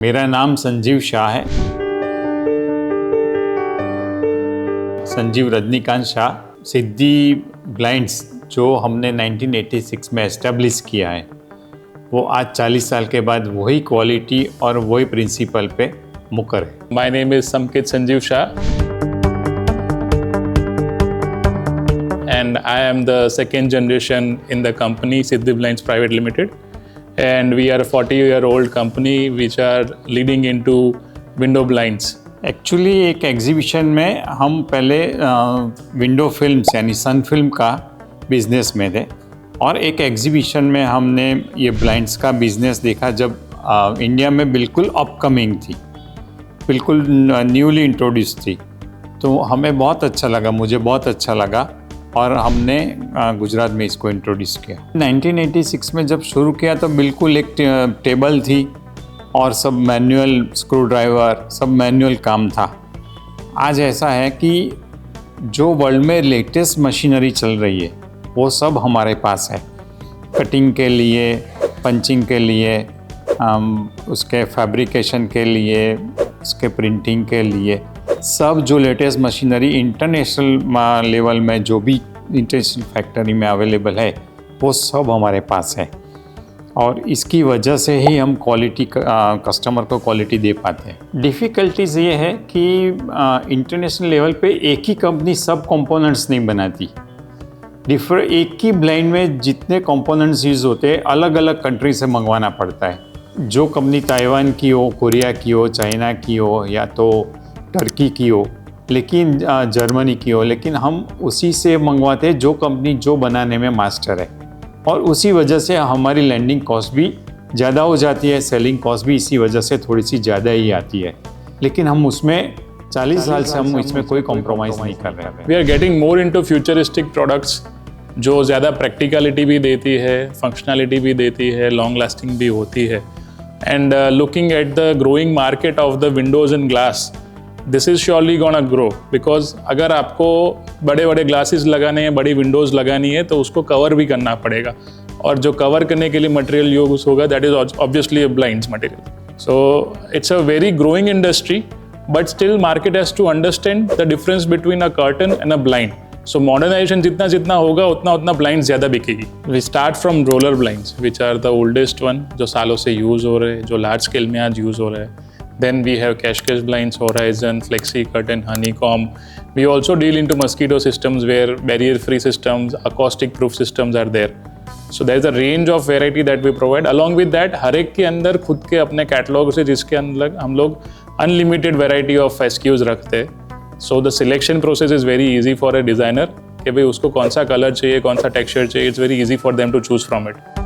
मेरा नाम संजीव शाह है, संजीव रजनीकांत शाह। सिद्धि ब्लाइंड्स जो हमने 1986 में एस्टेब्लिश किया है, वो आज 40 साल के बाद वही क्वालिटी और वही प्रिंसिपल पे मुकर है। My name is Samkit Sanjeev Shah and I am the second generation in the company Siddhi Blinds Private Limited, and we are a 40-year-old company which are leading into window blinds. Actually एक exhibition में हम पहले window films यानी sun film का business में थे, और एक एग्जीबिशन में हमने ये ब्लाइंड्स का बिजनेस देखा जब इंडिया में बिल्कुल अपकमिंग थी, बिल्कुल न्यूली इंट्रोड्यूस थी। तो हमें बहुत अच्छा लगा, मुझे बहुत अच्छा लगा, और हमने गुजरात में इसको इंट्रोड्यूस किया। 1986 में जब शुरू किया तो बिल्कुल एक टेबल थी और सब मैनुअल, स्क्रू ड्राइवर, सब मैनुअल काम था। आज ऐसा है कि जो वर्ल्ड में लेटेस्ट मशीनरी चल रही है वो सब हमारे पास है। कटिंग के लिए, पंचिंग के लिए, उसके फैब्रिकेशन के लिए, उसके प्रिंटिंग के लिए, सब जो लेटेस्ट मशीनरी इंटरनेशनल लेवल में जो भी इंटरनेशनल फैक्ट्री में अवेलेबल है वो सब हमारे पास है, और इसकी वजह से ही हम क्वालिटी कस्टमर को क्वालिटी दे पाते हैं। डिफ़िकल्टीज़ ये है कि इंटरनेशनल लेवल पे एक ही कंपनी सब कंपोनेंट्स नहीं बनाती। एक ही ब्लाइंड में जितने कंपोनेंट्स यूज़ होते हैं अलग अलग कंट्री से मंगवाना पड़ता है। जो कंपनी ताइवान की हो, कोरिया की हो, चाइना की हो, या तो टर्की की हो, लेकिन जर्मनी की हो, लेकिन हम उसी से मंगवाते हैं जो कंपनी जो बनाने में मास्टर है, और उसी वजह से हमारी लैंडिंग कॉस्ट भी ज़्यादा हो जाती है, सेलिंग कॉस्ट भी इसी वजह से थोड़ी सी ज़्यादा ही आती है। लेकिन हम उसमें 40 साल से हम इसमें कोई कॉम्प्रोमाइज़ नहीं कर रहे। We are getting more into futuristic products जो ज़्यादा प्रैक्टिकलिटी भी देती है, फंक्शनलिटी भी देती है, लॉन्ग लास्टिंग भी होती है। And looking at the growing market of the Windows and glass, this is surely gonna grow, because अगर आपको बड़े बड़े ग्लासेस लगाने हैं, बड़ी विंडोज़ लगानी है, तो उसको कवर भी करना पड़ेगा, और जो कवर करने के लिए मटेरियल यूज होगा that is obviously a blinds material. So it's a very growing industry, but still market has to understand the difference between a curtain and a blind. So modernisation जितना जितना होगा उतना उतना blinds ज़्यादा बिकेगी। We start from roller blinds which are the oldest one, जो सालों से यूज़ हो रहे हैं, जो लार्ज स्केल में आज यूज़ हो रहे हैं। Then we have cascade blinds, horizon, flexi curtain, honeycomb. We also deal into mosquito systems where barrier-free systems, acoustic-proof systems are there. So there is a range of variety that we provide. Along with that, हर एक के अंदर खुद के अपने catalogue से जिसके अंदर हम लोग unlimited variety of SKUs रखते हैं. So the selection process is very easy for a designer कि भाई उसको कौन सा कलर चाहिए, कौन सा टेक्सचर चाहिए. It's very easy for them to choose from it.